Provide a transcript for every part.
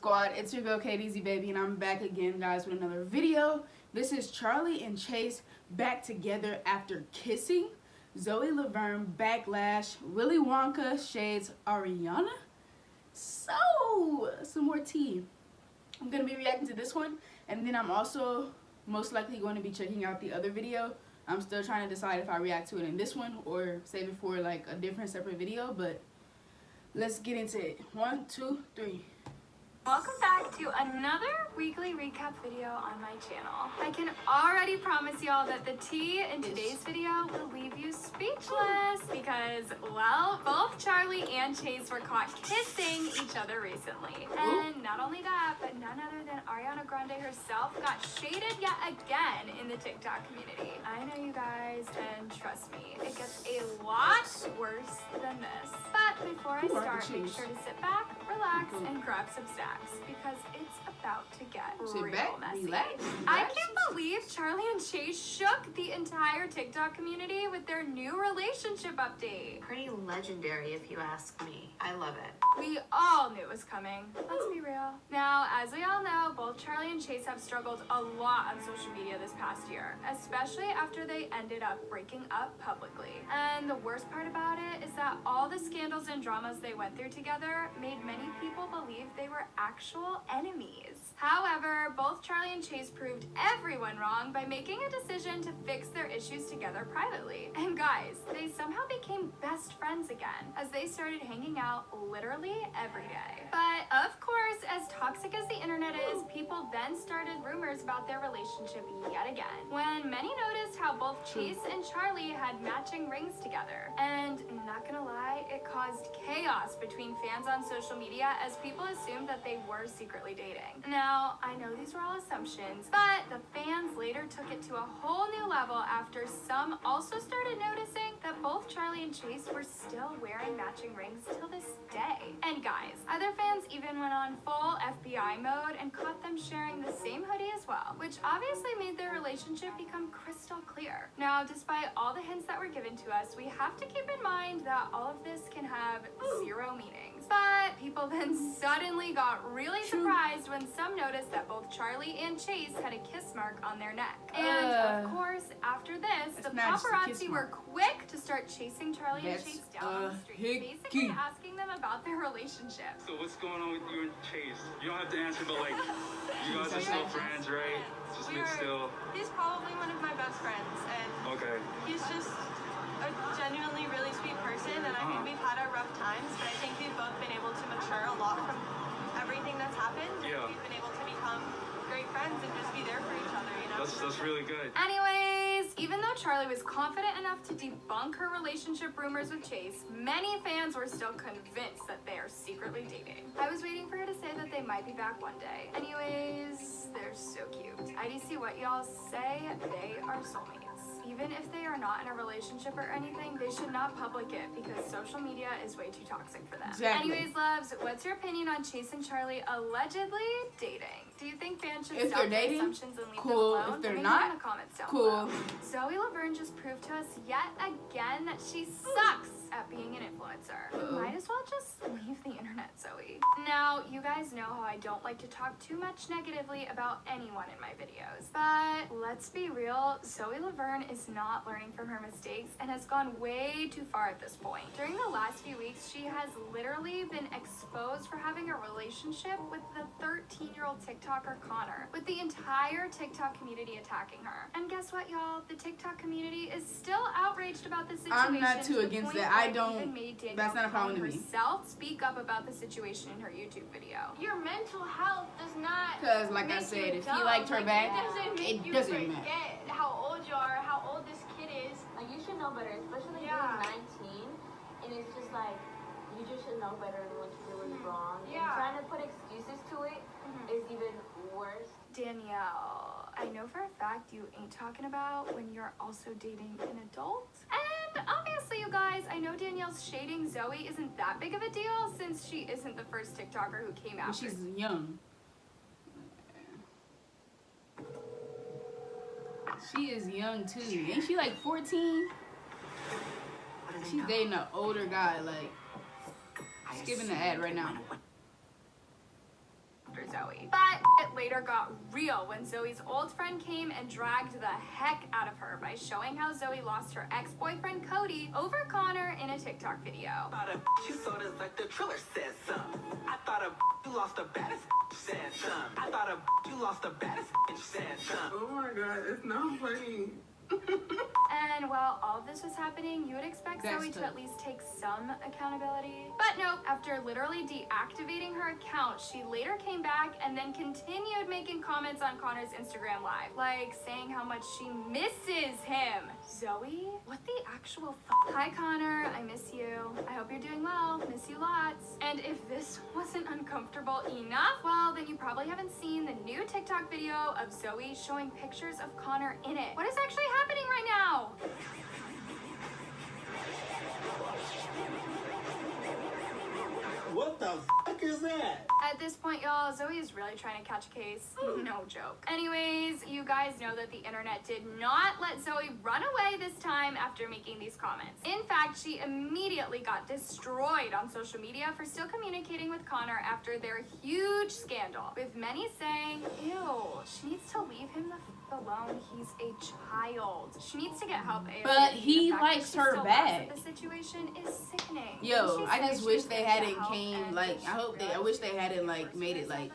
Squad? It's your girl KDZ baby, and I'm back again, guys, with another video. This is Charli and Chase back together after kissing. Zoe LaVerne backlash. Willy Wonka shades Ariana. So, some more tea. I'm gonna be reacting to this one, and then I'm also most likely going to be checking out the other video. I'm still trying to decide if I react to it in this one or save it for like a different separate video, but let's get into it. 1, 2, 3. Welcome back to another weekly recap video on my channel. I can already promise y'all that the tea in today's video will leave you speechless because, well, both Charli and Chase were caught kissing each other recently. And not only that, but none other than Ariana Grande herself got shaded yet again in the TikTok community. I know you guys, and trust me, it gets a lot worse than this. But before I start, make sure to sit back, relax, and grab some snacks because it's about to get real messy. I can't believe Charli and Chase shook the entire TikTok community with their new relationship update. Pretty legendary if you ask me. I love it. We all knew it was coming. Let's be real. Now, as we all know, both Charli and Chase have struggled a lot on social media this past year, especially after they ended up breaking up publicly. And the worst part about it is that all the scandals and dramas they went through together made many people believe they were actual enemies. However, both Charli and Chase proved everyone wrong by making a decision to fix their issues together privately. And guys, they somehow became best friends again as they started hanging out literally every day. But of course, as toxic as the internet is, people then started rumors about their relationship yet again, when many noticed how both Chase and Charli had matching rings together. And not gonna lie, it caused chaos between fans on social media as people assumed that they were secretly dating. Now, I know these were all assumptions, but the fans later took it to a whole new level after some also started noticing that both Charli and Chase were still wearing matching rings till this day. And guys, other fans even went on full FBI mode and caught them sharing the same hoodie as well, which obviously made their relationship become crystal clear. Now, despite all the hints that were given to us, we have to keep in mind that all of this can have zero meanings. But people then suddenly got really surprised when some noticed that both Charli and Chase had a kiss mark on their neck. And of course, after this, the paparazzi were quick to start chasing Charli and Chase down the street, basically asking them about their relationship. So what's going on with you and Chase? You don't have to answer, but like, you guys are still friends, right? Just mix still. He's probably one of my best friends, and he's just a genuinely really sweet person, and I think we've had our rough times, but I think we've both been able to mature a lot from everything that's happened. Yeah. We've been able to become great friends and just be there for each other, you know? That's really good. Anyways, even though Charli was confident enough to debunk her relationship rumors with Chase, many fans were still convinced that they are secretly dating. I was waiting for her to say that they might be back one day. Anyways, they're so cute. IDC what y'all say, they are soulmates. Even if they are not in a relationship or anything, they should not public it because social media is way too toxic for them. Anyways, loves, what's your opinion on Chase and Charli allegedly dating? Do you think fans should stop their assumptions and leave them alone? If they're Let me not, know in the comments down below. Zoe LaVerne just proved to us yet again that she sucks at being an influencer. You might as well just leave the internet, Zoe. Now, you guys know how I don't like to talk too much negatively about anyone in my videos, but let's be real, Zoe LaVerne is not learning from her mistakes and has gone way too far at this point. During the last few weeks, she has literally been exposed for having a relationship with the 13-year-old TikToker Connor, with the entire TikTok community attacking her. And guess what, y'all? The TikTok community is still outraged about the situation. I'm not too against that. That's not a problem to me. Herself speak up about the situation in her YouTube video. Your mental health does not. Because, like I said, if he liked her back, it doesn't matter. Forget how old you are, how old this kid is. Like, you should know better, especially being 19. And it's just like, you just should know better than what you did was wrong. And trying to put excuses to it is even worse. Danielle, I know for a fact you ain't talking about when you're also dating an adult. And obviously, you guys, I know Danielle's shading Zoe isn't that big of a deal since she isn't the first TikToker who came out. She's young. She is young too. Ain't she like 14? She's dating an older guy. Like, skipping the ad right now. after Zoe. But it later got real when Zoe's old friend came and dragged the heck out of her by showing how Zoe lost her ex-boyfriend Cody over Connor in a TikTok video. I thought a you sold us like the Triller said something. I thought a you lost the baddest said something. I thought a you lost the baddest said something. Oh my god, it's not funny. And while all of this was happening, you would expect Zoe to at least take some accountability. But no, after literally deactivating her account, she later came back and then continued making comments on Connor's Instagram Live, like saying how much she misses him. Zoe? What the actual Hi Connor, I miss you. I hope you're doing well. Miss you lots. And if this wasn't uncomfortable enough, well, then you probably haven't seen the new TikTok video of Zoe showing pictures of Connor in it. What is actually happening right now? What the fuck is that? At this point, y'all, Zoe is really trying to catch a case. No joke. Anyways, you guys know that the internet did not let Zoe run away this time after making these comments. In fact, she immediately got destroyed on social media for still communicating with Connor after their huge scandal, with many saying, ew, she needs to leave him the f alone. He's a child. She needs to get help ASAP. But he likes her back. The situation is sickening. Yo, I just wish they hadn't came, like, I wish they hadn't, like, made it, like,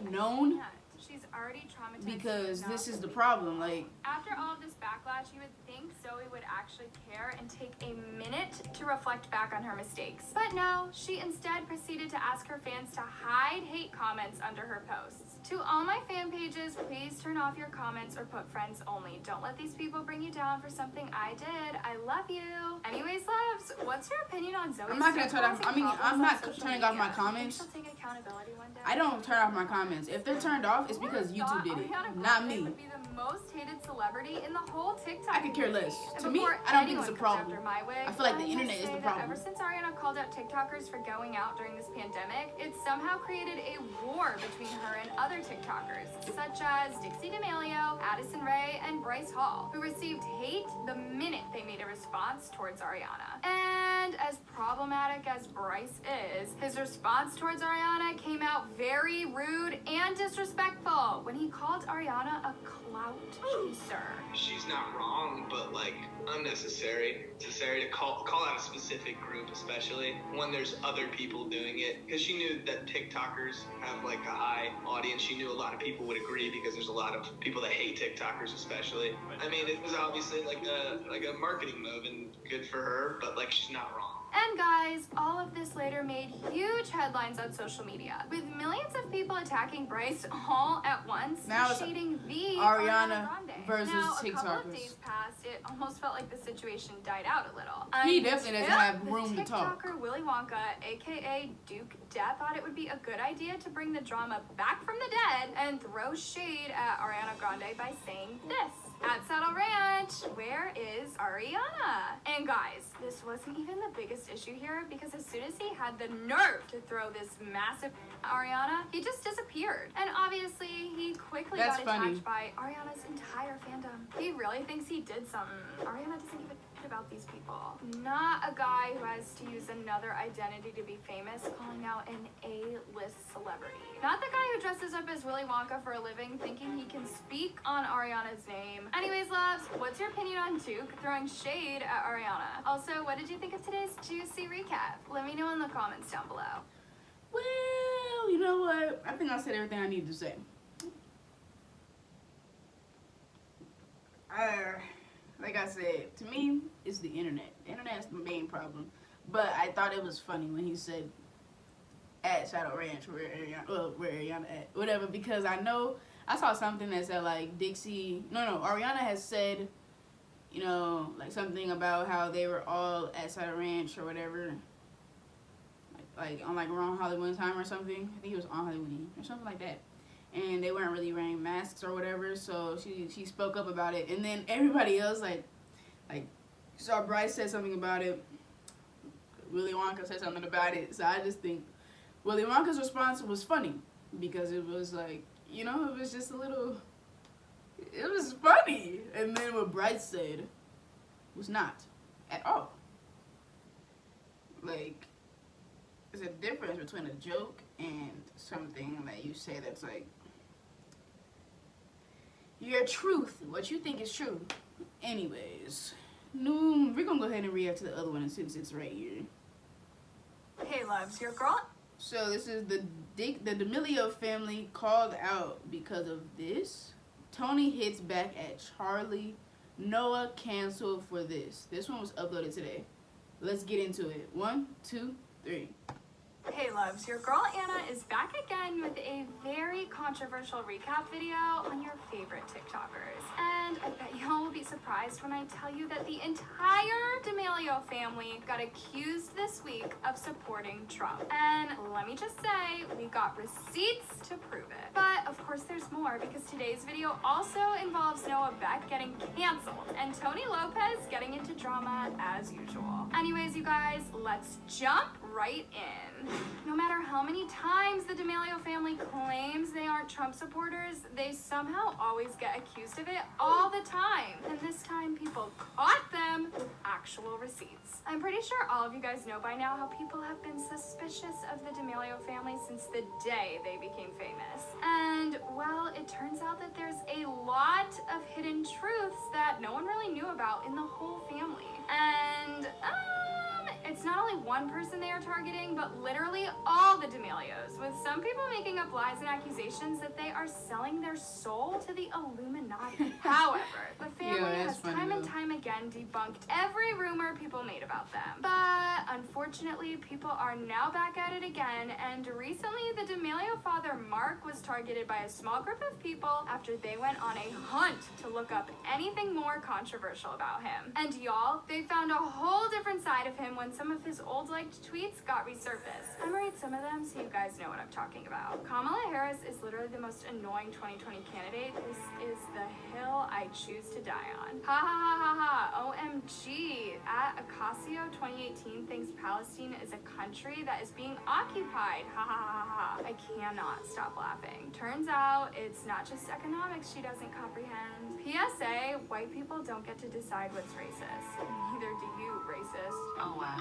known. She's already traumatized Because this is the problem, like. After all of this backlash, you would think Zoe would actually care and take a minute to reflect back on her mistakes. But no, she instead proceeded to ask her fans to hide hate comments under her posts. To all my fan pages, please turn off your comments or put friends only. Don't let these people bring you down for something I did. I love you. Anyways, loves, what's your opinion on Zoe? I'm not gonna turn off, I mean, I'm not turning off my comments. She'll take accountability one day. I don't turn off my comments. If they're turned off, it's because YouTube did it, not me. Would be the most hated celebrity in the whole TikTok. I could care less. And To me, before I don't think it's a anyone comes problem. after my wig, I feel like the I internet must is the say that problem. Ever since Ariana called out TikTokers for going out during this pandemic, it somehow created a war between her and other TikTokers, such as Dixie D'Amelio, Addison Rae, and Bryce Hall, who received hate the minute they made a response towards Ariana. And as problematic as Bryce is, his response towards Ariana came out very rude and disrespectful when he called Ariana a clout chaser. She's not wrong, but like unnecessary. Necessary to call out a specific group, especially when there's other people doing it. Because she knew that TikTokers have like a high audience. She knew a lot of people would agree because there's a lot of people that hate TikTokers, especially. I mean, it was obviously like a marketing move and good for her, but like she's not wrong. And guys, all of this later made huge headlines on social media, with millions of people attacking Bryce all at once, now shading the Ariana Grande. versus now, a couple of TikTokers. days passed, it almost felt like the situation died out a little. He definitely doesn't have room the to talk. TikToker Willy Wonka, aka Duke Depp, thought it would be a good idea to bring the drama back from the dead and throw shade at Ariana Grande by saying this. At Saddle Ranch, where is Ariana? And guys, this wasn't even the biggest issue here, because as soon as he had the nerve to throw this massive Ariana, he just disappeared. And obviously, he quickly got attacked by Ariana's entire fandom. He really thinks he did something. Ariana doesn't give a shit about these people. Not a guy who has to use another identity to be famous, calling out an A-list celebrity. Not the guy who dresses up as Willy Wonka for a living, thinking he can speak on Ariana's name. Anyways, loves, what's your opinion on Duke throwing shade at Ariana? Also, what did you think of today's juicy recap? Let me know in the comments down below. Well, you know what? I think I said everything I needed to say. Like I said, to me, it's the internet. The internet is the main problem. But I thought it was funny when he said, at Shadow Ranch, where Ariana at, whatever, because I know, I saw something that said, like, Ariana has said, you know, like, something about how they were all at Shadow Ranch or whatever, like on, like, around Halloween time or something. I think it was on Halloween or something like that. And they weren't really wearing masks or whatever, so she spoke up about it. And then everybody else, like, saw Bryce said something about it. Willy Wonka said something about it. So I just think Willy Wonka's response was funny, because it was like, you know, it was just a little, it was funny. And then what Bryce said was not at all. Like, There's a difference between a joke and something that you say that's like your truth, what you think is true. Anyways, we're gonna go ahead and react to the other one since it's right here. Hey loves, your girl. So this is the D'Amelio family called out because of this. Tony hits back at Charli. Noah canceled for this. This one was uploaded today. Let's get into it. 1, 2, 3. Hey loves, your girl Anna is back again with a very controversial recap video on your favorite TikTokers. And I bet y'all will be surprised when I tell you that the entire D'Amelio family got accused this week of supporting Trump. And let me just say, we got receipts to prove it. But of course there's more, because today's video also involves Noah Beck getting canceled and Tony Lopez getting into drama as usual. Anyways, you guys, let's jump right in. No matter how many times the D'Amelio family claims they aren't Trump supporters, they somehow always get accused of it all the time. And this time people caught them with actual receipts. I'm pretty sure all of you guys know by now how people have been suspicious of the D'Amelio family since the day they became famous. And well, it turns out that there's a lot of hidden truths that no one really knew about in the whole family. And it's not only one person they are targeting, but literally all the D'Amelios, with some people making up lies and accusations that they are selling their soul to the Illuminati. However, the family has time and time again debunked every rumor people made about them. But unfortunately, people are now back at it again, and recently the D'Amelio father Mark was targeted by a small group of people after they went on a hunt to look up anything more controversial about him. And y'all, they found a whole different side of him when some of his old liked tweets got resurfaced. I'm gonna read some of them so you guys know what I'm talking about. Kamala Harris is literally the most annoying 2020 candidate. This is the hill I choose to die on. Ha ha ha ha ha. OMG. At Ocasio 2018 thinks Palestine is a country that is being occupied. Ha ha ha ha. I cannot stop laughing. Turns out it's not just economics she doesn't comprehend. PSA, white people don't get to decide what's racist. Neither do you, racist. Oh wow.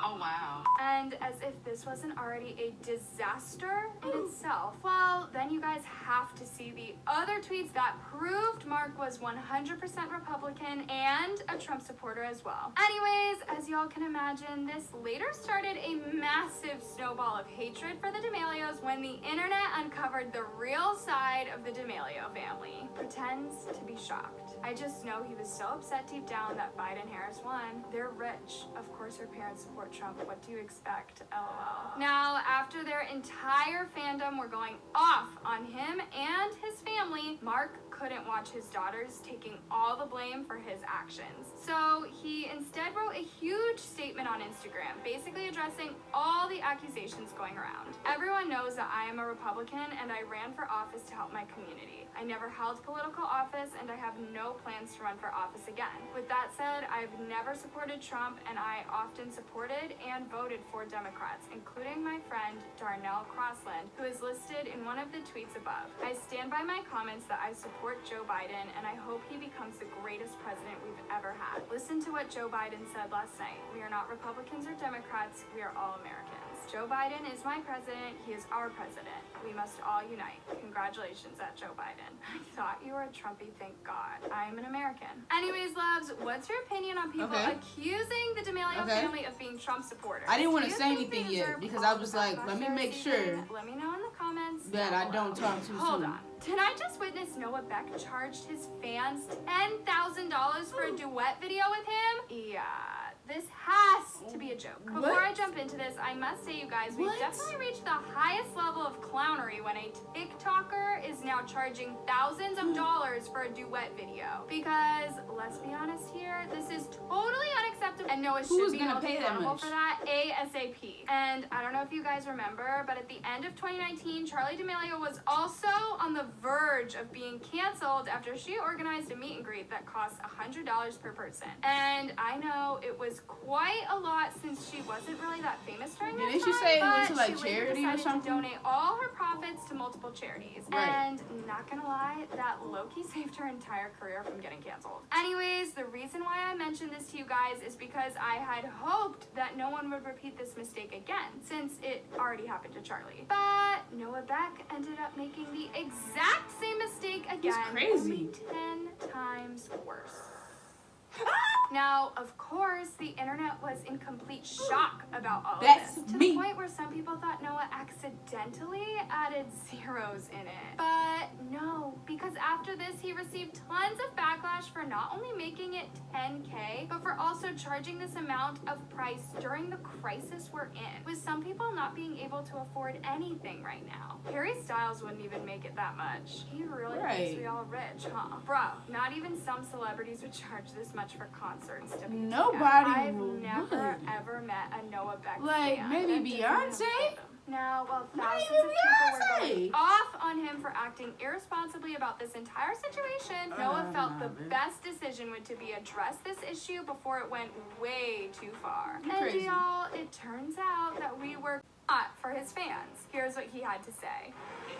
Oh wow. And as if this wasn't already a disaster in itself, well, then you guys have to see the other tweets that proved Mark was 100% Republican and a Trump supporter as well. Anyways, as y'all can imagine, this later started a massive snowball of hatred for the D'Amelios when the internet uncovered the real side of the D'Amelio family. Pretends to be shocked. I just know he was so upset deep down that Biden-Harris won. They're rich. Of course her parents support Trump. What do you expect? LOL. Now, after their entire fandom were going off on him and his family, Mark couldn't watch his daughters taking all the blame for his actions. So he instead wrote a huge statement on Instagram, basically addressing all the accusations going around. Everyone knows that I am a Republican and I ran for office to help my community. I never held political office and I have no plans to run for office again. With that said, I've never supported Trump and I often supported and voted for Democrats, including my friend Darnell Crossland, who is listed in one of the tweets above. I stand by my comments that I support Joe Biden and I hope he becomes the greatest president we've ever had. Listen to what Joe Biden said last night. We are not Republicans or Democrats, we are all Americans. Joe Biden is my president, he is our president. We must all unite. Congratulations at Joe Biden. I thought you were a Trumpy, thank God. I'm an American. Anyways, loves, what's your opinion on people accusing the D'Amelio family of being Trump supporters? I didn't want to say anything yet because I was like, let me make sure Let me know in the comments that I don't talk too soon. Hold on. Did I just witness Noah Beck charged his fans $10,000 for a duet video with him? Yeah, this has to be a joke. Before I jump into this, I must say, you guys, we've definitely reached the highest level of clownery when a TikToker is now charging thousands of dollars for a duet video. Because, let's be honest here, this is totally unacceptable and Noah should be held accountable for that ASAP. And I don't know if you guys remember, but at the end of 2019, Charli D'Amelio was also on the verge of being canceled after she organized a meet and greet that cost $100 per person. And I know it was quite a lot since she wasn't really that famous during that time. Didn't she say it went to like she charity or something? To donate all her profits to multiple charities. And not gonna lie, that low-key saved her entire career from getting canceled. Anyways, the reason why I mentioned this to you guys is because I had hoped that no one would repeat this mistake again, since it already happened to Charli. But Noah Beck ended up making the exact same mistake again. He's crazy. Only 10 times worse. Now, of course, the internet was in complete shock about all of this. To the point where some people thought Noah accidentally added zeros in it. But no, because after this, he received tons of backlash for not only making it 10K, but for also charging this amount of price during the crisis we're in, with some people not being able to afford anything right now. Harry Styles wouldn't even make it that much. He really thinks we all rich, huh? Bro, not even some celebrities would charge this much for concerts to be Nobody I've would. never ever met a Noah Beck like fan. maybe Beyonce. Now, while thousands of people were going off on him for acting irresponsibly about this entire situation, Noah felt the best decision would to be address this issue before it went way too far. And y'all, it turns out that we were not for his fans. Here's what he had to say.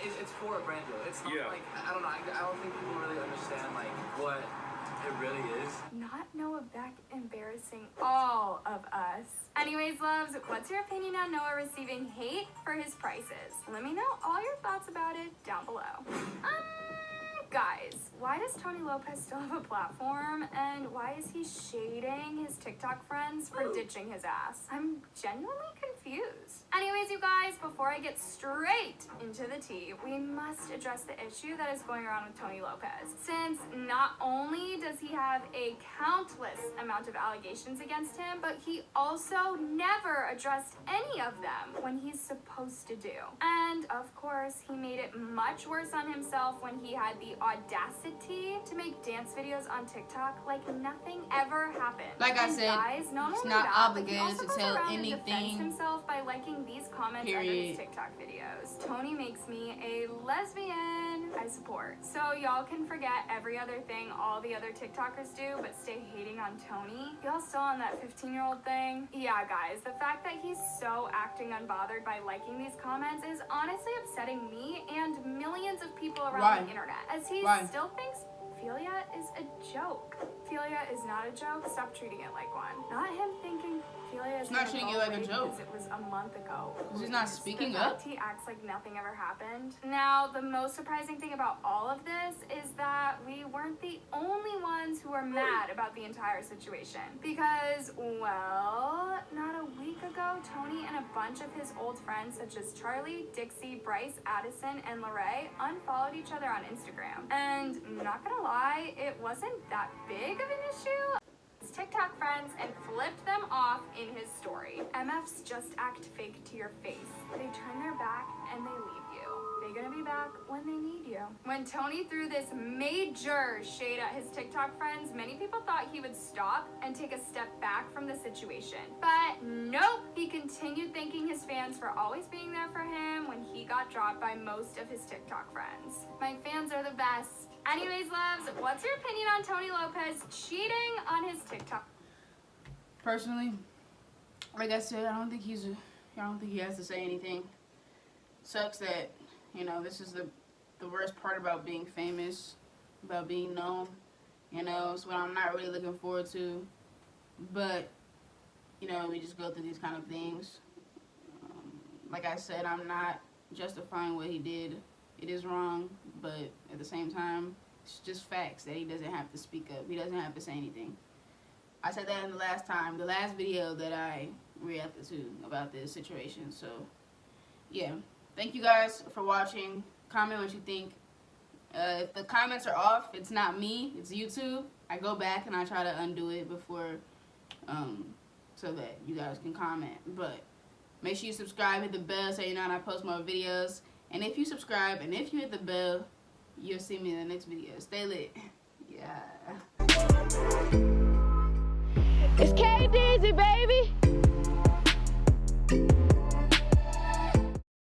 It's for a brand deal. It's not like, I don't know, I don't think people really understand like what it really is. Not Noah Beck embarrassing all of us. Anyways, loves, what's your opinion on Noah receiving hate for his prices? Let me know all your thoughts about it down below. Guys, why does Tony Lopez still have a platform? And why is he shading his TikTok friends for ditching his ass? I'm genuinely confused. Anyways, you guys, before I get straight into the tea, we must address the issue that is going around with Tony Lopez. Since not only does he have a countless amount of allegations against him, but he also never addressed any of them when he's supposed to do. And of course, he made it much worse on himself when he had the audacity to make dance videos on TikTok like nothing ever happened. Like I said, guys, he's not obligated to tell anything. Himself by liking these comments under his TikTok videos. Tony makes me a lesbian. I support. So y'all can forget every other thing all the other TikTokers do, but stay hating on Tony. Y'all still on that 15-year-old thing? Yeah, guys, the fact that he's so acting unbothered by liking these comments is honestly upsetting me and millions of people around the internet, as he still thinks Philia is a joke. Philia is not a joke. Stop treating it like one. Not him thinking Philia is not treating it like a joke. It was a month ago. He's not speaking up. He acts like nothing ever happened. Now, the most surprising thing about all of this is that we weren't the only ones who were mad about the entire situation. Because, well, not a week ago, Tony and a bunch of his old friends such as Charli, Dixie, Bryce, Addison, and Lorraine unfollowed each other on Instagram. And not gonna lie, it wasn't that big of an issue. TikTok friends and flipped them off in his story. MFs just act fake to your face. They turn their back and they leave you. They're gonna be back when they need you. When Tony threw this major shade at his TikTok friends, many people thought he would stop and take a step back from the situation. But nope, he continued thanking his fans for always being there for him when he got dropped by most of his TikTok friends. My fans are the best. Anyways, loves, what's your opinion on Tony Lopez cheating on his TikTok? Personally, like I said, I don't think he has to say anything. Sucks that, you know, this is the worst part about being famous, about being known. You know, it's what I'm not really looking forward to. But, you know, we just go through these kind of things. Like I said, I'm not justifying what he did. It is wrong, but at the same time, it's just facts that he doesn't have to speak up. He doesn't have to say anything. I said that in the last video that I reacted to about this situation. So, yeah. Thank you guys for watching. Comment what you think. If the comments are off, it's not me, it's YouTube. I go back and I try to undo it before, so that you guys can comment. But make sure you subscribe, hit the bell so you know when I post more videos. And if you subscribe and if you hit the bell, you'll see me in the next video. Stay lit. Yeah. It's K-Dizzy, baby.